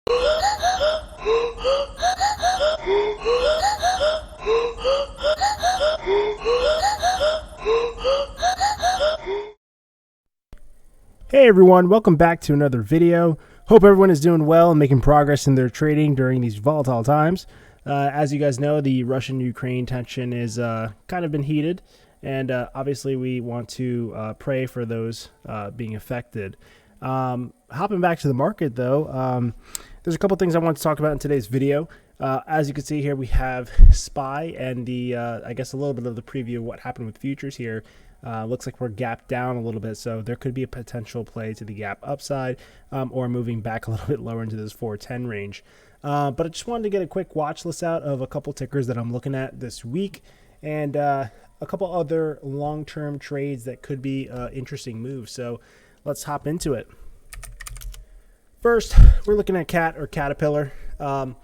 Hey everyone, welcome back to another video. Hope everyone is doing well and making progress in their trading during these volatile times. As you guys know, the Russian-Ukraine tension is kind of been heated, and obviously we want to pray for those being affected. Hopping back to the market though, there's a couple things I want to talk about in today's video. As you can see here, we have SPY and the I guess a little bit of the preview of what happened with futures here. Looks like we're gapped down a little bit, so there could be a potential play to the gap upside or moving back a little bit lower into this 410 range. But I just wanted to get a quick watch list out of a couple tickers that I'm looking at this week and a couple other long-term trades that could be interesting moves. So let's hop into it. First, we're looking at CAT or Caterpillar. On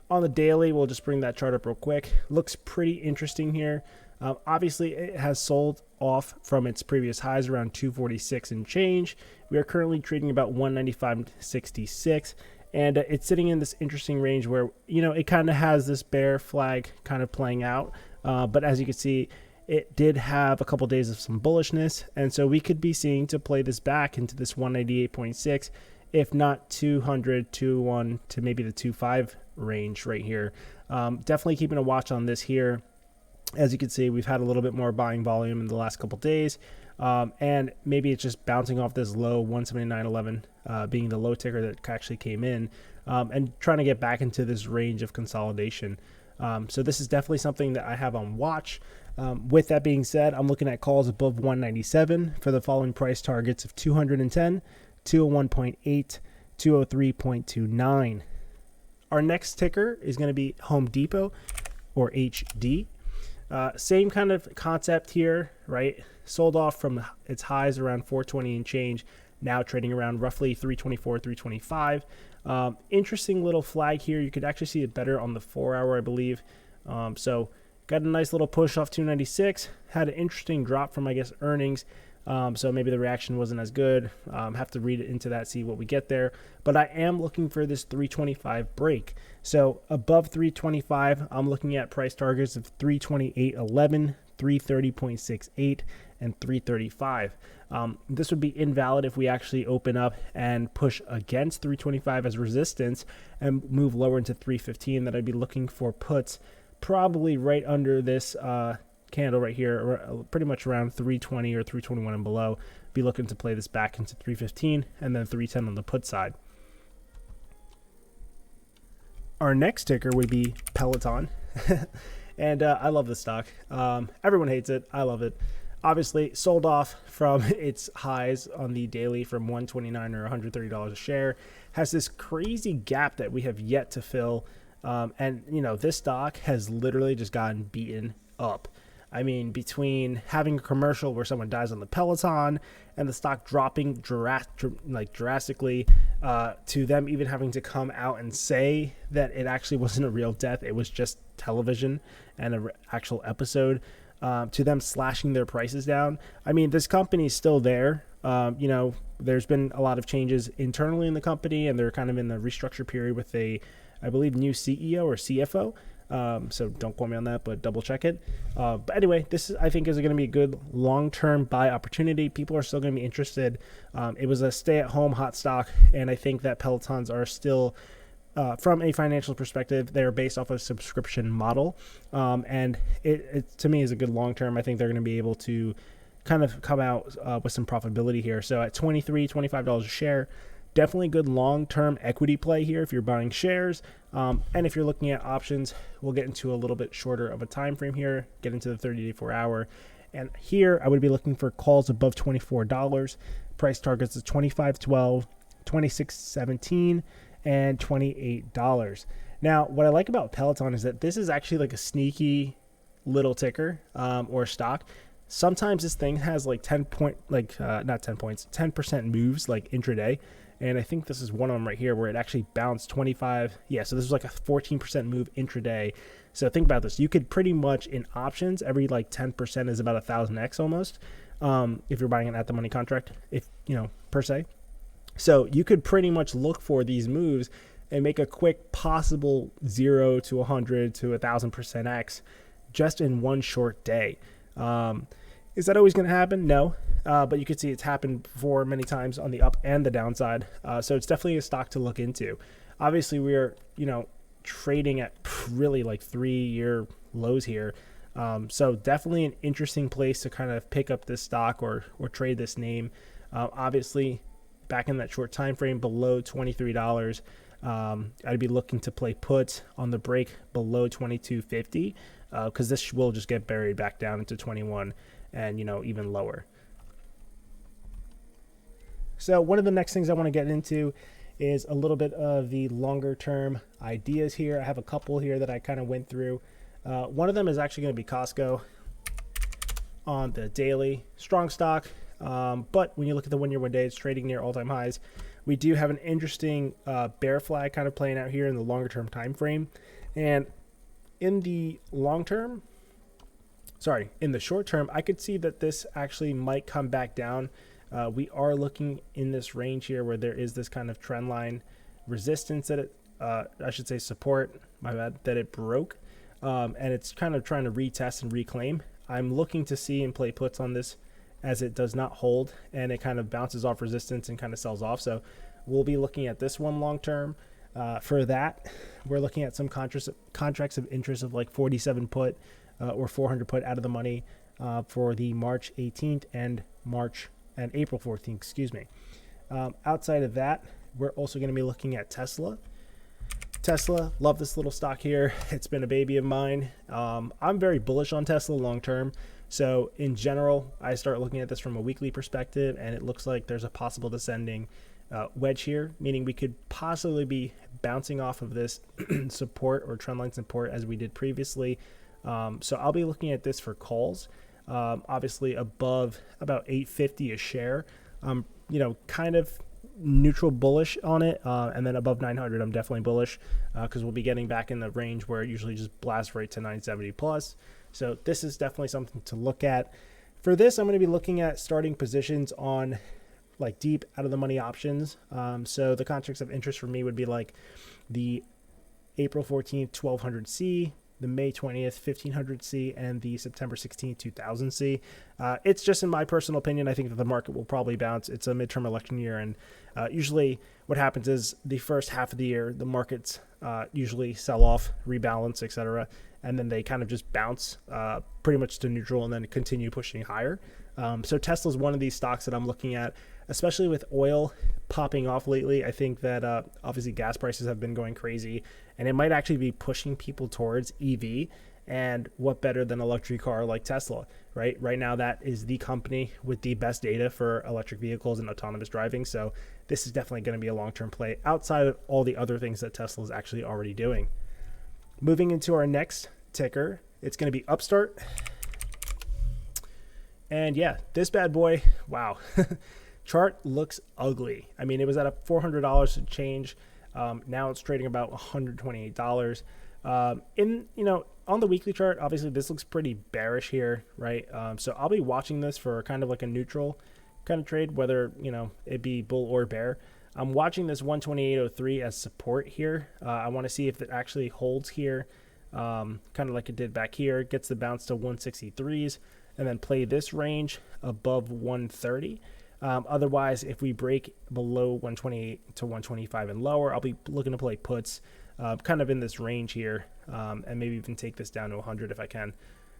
the daily, we'll just bring that chart up real quick. Looks pretty interesting here. Obviously, it has sold off from its previous highs around 246 and change. We are currently trading about 195.66, and it's sitting in this interesting range where, you know, it kind of has this bear flag kind of playing out. But as you can see, it did have a couple days of some bullishness, and so we could be seeing to play this back into this 198.6, if not 200, 201 to maybe the 25 range right here. Definitely keeping a watch on this here. As you can see, we've had a little bit more buying volume in the last couple days, and maybe it's just bouncing off this low 179.11 being the low ticker that actually came in, and trying to get back into this range of consolidation. So this is definitely something that I have on watch. With that being said, I'm looking at calls above 197 for the following price targets of 210, 201.8, 203.29. Our next ticker is going to be Home Depot, or HD. Same kind of concept here, right? Sold off from its highs around 420 and change, now trading around roughly 324, 325. Interesting little flag here. You could actually see it better on the 4-hour, I believe. So got a nice little push off 296. Had an interesting drop from, I guess, earnings. So maybe the reaction wasn't as good. Have to read it into that, see what we get there. But I am looking for this 325 break. So above 325, I'm looking at price targets of 328.11, 330.68, and 335. This would be invalid if we actually open up and push against 325 as resistance and move lower into 315. That I'd be looking for puts probably right under this candle right here, or pretty much around 320 or 321 and below. Be looking to play this back into 315 and then 310 on the put side. Our next ticker would be Peloton. And I love this stock. Everyone hates it. I love it. Obviously sold off from its highs on the daily from $129 or $130 a share. Has this crazy gap that we have yet to fill. And you know, this stock has literally just gotten beaten up. I mean, between having a commercial where someone dies on the Peloton and the stock dropping drastically, to them even having to come out and say that it actually wasn't a real death, it was just television and an actual episode, to them slashing their prices down. I mean, this company is still there. You know, there's been a lot of changes internally in the company, and they're kind of in the restructure period with a, I believe, new CEO or CFO. So don't quote me on that, but double check it. But anyway, this is, I think, is going to be a good long-term buy opportunity. People are still going to be interested. It was a stay-at-home hot stock, and I think that Pelotons are still, from a financial perspective, they're based off a subscription model, and it to me is a good long-term. I think they're going to be able to kind of come out with some profitability here. So at $23, $25 a share, definitely good long-term equity play here if you're buying shares. And if you're looking at options, we'll get into a little bit shorter of a time frame here, get into the 30-day 4-hour. And here I would be looking for calls above $24. Price targets of $25.12, $26.17, and $28. Now, what I like about Peloton is that this is actually like a sneaky little ticker or stock. Sometimes this thing has like 10% moves like intraday. And I think this is one of them right here where it actually bounced 25. Yeah, so this was like a 14% move intraday. So think about this. You could pretty much, in options, every like 10% is about 1,000x almost, if you're buying an at-the-money contract, if you know, per se. So you could pretty much look for these moves and make a quick possible 0 to 100 to 1,000% X just in one short day. Is that always going to happen? No. But you can see it's happened before many times on the up and the downside. So it's definitely a stock to look into. Obviously, we're, trading at really like 3-year lows here. So definitely an interesting place to kind of pick up this stock or trade this name. Obviously, back in that short time frame below $23, I'd be looking to play puts on the break below $22.50 because this will just get buried back down into 21 and even lower. So one of the next things I want to get into is a little bit of the longer term ideas here. I have a couple here that I kind of went through. One of them is actually going to be Costco on the daily. Strong stock, but when you look at the 1 year, 1 day, it's trading near all-time highs. We do have an interesting bear flag kind of playing out here in the longer term time frame. And in the in the short term, I could see that this actually might come back down. We are looking in this range here where there is this kind of trend line resistance that support, that it broke. And it's kind of trying to retest and reclaim. I'm looking to see and play puts on this as it does not hold and it kind of bounces off resistance and kind of sells off. So we'll be looking at this one long term. For that, we're looking at some contracts of interest of like 47 put or 400 put out of the money for the March 18th and April 14th, excuse me. Outside of that, we're also going to be looking at Tesla. Love this little stock here. It's been a baby of mine. I'm very bullish on Tesla long term. So in general, I start looking at this from a weekly perspective, and it looks like there's a possible descending wedge here, meaning we could possibly be bouncing off of this support or trendline support as we did previously. So I'll be looking at this for calls. Obviously above about $8.50 a share. Kind of neutral bullish on it, and then above 900 I'm definitely bullish because we'll be getting back in the range where it usually just blasts right to 970 plus. So this is definitely something to look at. For this, I'm going to be looking at starting positions on like deep out of the money options. So the contracts of interest for me would be like the April 14th 1200C, the May 20th 1500C, and the September 16th 2000C. It's just in my personal opinion, I think that the market will probably bounce. It's a midterm election year, and usually what happens is the first half of the year, the markets usually sell off, rebalance, etc., and then they kind of just bounce pretty much to neutral and then continue pushing higher. So Tesla's one of these stocks that I'm looking at, especially with oil popping off lately. I think that obviously gas prices have been going crazy, and it might actually be pushing people towards EV. And what better than a luxury car like Tesla, right? Right now, that is the company with the best data for electric vehicles and autonomous driving. So this is definitely going to be a long-term play outside of all the other things that Tesla is actually already doing. Moving into our next ticker, it's going to be Upstart. And yeah, this bad boy, wow. Chart looks ugly. I mean, it was at a $400 to change. Now it's trading about $128. On the weekly chart, obviously this looks pretty bearish here, right? So I'll be watching this for kind of like a neutral kind of trade, whether, it be bull or bear. I'm watching this 128.03 as support here. I want to see if it actually holds here, kind of like it did back here, gets the bounce to 163s, and then play this range above 130. Otherwise, if we break below 128 to 125 and lower, I'll be looking to play puts kind of in this range here, and maybe even take this down to 100 if I can.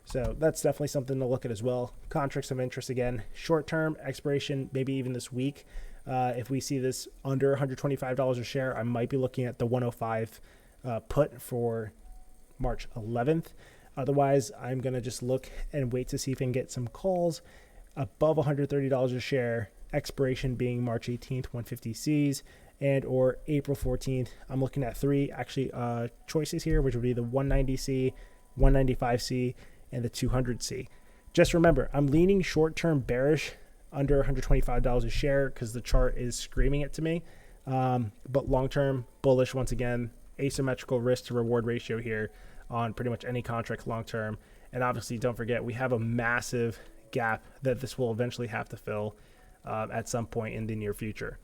So that's definitely something to look at as well. Contracts of interest again, short-term expiration, maybe even this week. If we see this under $125 a share, I might be looking at the 105 put for March 11th. Otherwise, I'm going to just look and wait to see if I can get some calls above $130 a share, expiration being March 18th, 150Cs, and or April 14th. I'm looking at three choices here, which would be the 190C, 195C, and the 200C. Just remember, I'm leaning short-term bearish under $125 a share because the chart is screaming it to me. But long-term bullish, once again, asymmetrical risk to reward ratio here on pretty much any contract long-term. And obviously, don't forget, we have a massive gap that this will eventually have to fill at some point in the near future.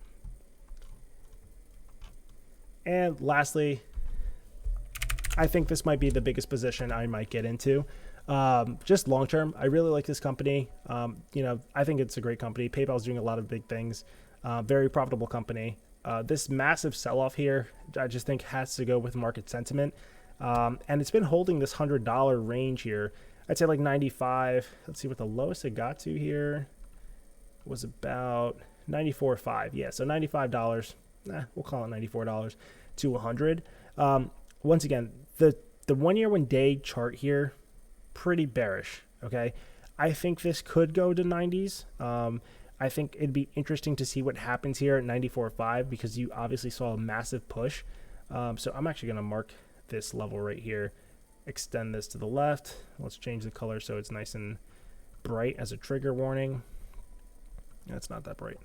And lastly, I think this might be the biggest position I might get into. Just long term, I really like this company. I think it's a great company. PayPal's doing a lot of big things. Very profitable company. This massive sell-off here, I just think has to go with market sentiment. And it's been holding this $100 range here. I'd say like 95. Let's see what the lowest it got to here was about 94.5. Yeah, so $95. We'll call it $94 to 100. Once again, the 1 year 1 day chart here, pretty bearish. Okay, I think this could go to 90s. I think it'd be interesting to see what happens here at 94.5 because you obviously saw a massive push. So I'm actually going to mark this level right here, extend this to the left. Let's change the color so it's nice and bright as a trigger warning. That's not that bright.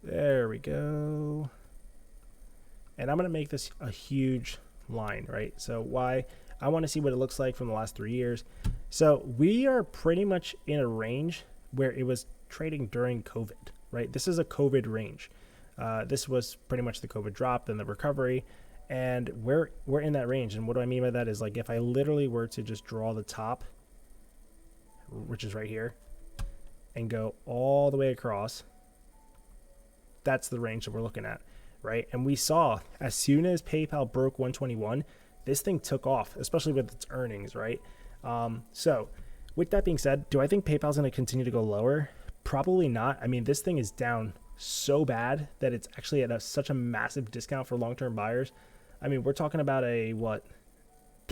There we go. And I'm going to make this a huge line, right? So why? I want to see what it looks like from the last 3 years. So we are pretty much in a range where it was trading during COVID, right? This is a COVID range. This was pretty much the COVID drop, then the recovery, and we're in that range. And what do I mean by that is like if I literally were to just draw the top, which is right here, and go all the way across, that's the range that we're looking at, right? And we saw as soon as PayPal broke 121, this thing took off, especially with its earnings, right? So with that being said, do I think PayPal's going to continue to go lower? Probably not. I mean, this thing is down so bad that it's actually at such a massive discount for long-term buyers. I mean, we're talking about a,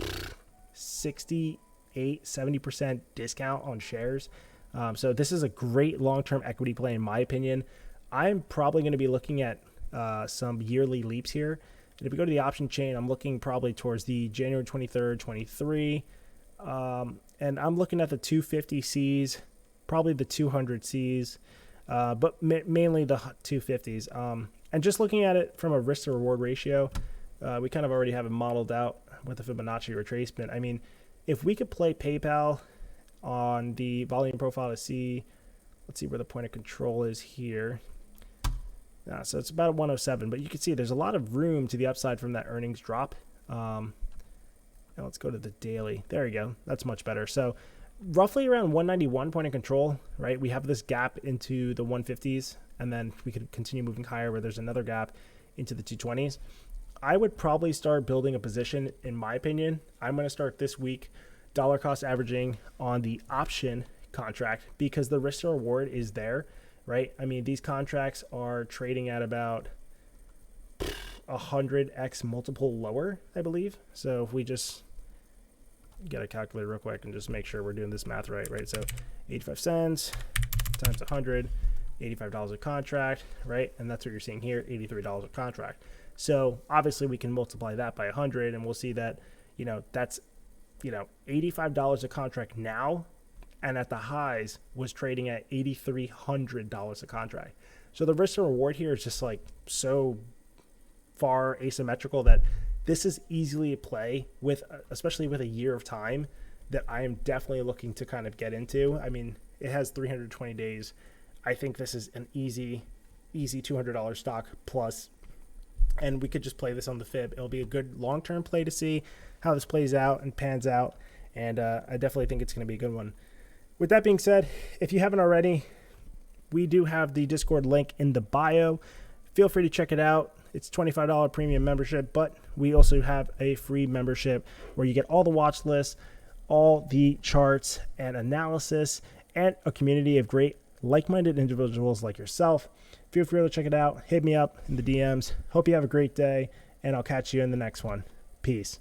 70% discount on shares. So this is a great long-term equity play in my opinion. I'm probably going to be looking at some yearly leaps here. And if we go to the option chain, I'm looking probably towards the January 23rd, 23. And I'm looking at the 250 Cs, probably the 200 Cs, but mainly the 250s. And just looking at it from a risk to reward ratio, we kind of already have it modeled out with the Fibonacci retracement. I mean, if we could play PayPal on the volume profile to see, let's see where the point of control is here. So it's about a 107, but you can see there's a lot of room to the upside from that earnings drop. Now let's go to the daily. There you go. That's much better. So roughly around 191 point of control, right? We have this gap into the 150s, and then we could continue moving higher where there's another gap into the 220s. I would probably start building a position, in my opinion. I'm going to start this week dollar cost averaging on the option contract because the risk to reward is there, right? I mean, these contracts are trading at about 100x multiple lower, I believe. So if we just get a calculator real quick and just make sure we're doing this math right? So 85 cents times 100, $85 a contract, right? And that's what you're seeing here, $83 a contract. So obviously we can multiply that by 100 and we'll see that, that's, $85 a contract now, and at the highs was trading at $8,300 a contract. So the risk to reward here is just like so far asymmetrical that this is easily a play with, especially with a year of time, that I am definitely looking to kind of get into. I mean, it has 320 days. I think this is an easy $200 stock plus, and we could just play this on the fib. It'll be a good long-term play to see how this plays out and pans out, and I definitely think it's going to be a good one. With that being said, if you haven't already, we do have the Discord link in the bio. Feel free to check it out. It's $25 premium membership, but we also have a free membership where you get all the watch lists, all the charts and analysis, and a community of great like-minded individuals like yourself. Feel free to check it out. Hit me up in the DMs. Hope you have a great day, and I'll catch you in the next one. Peace.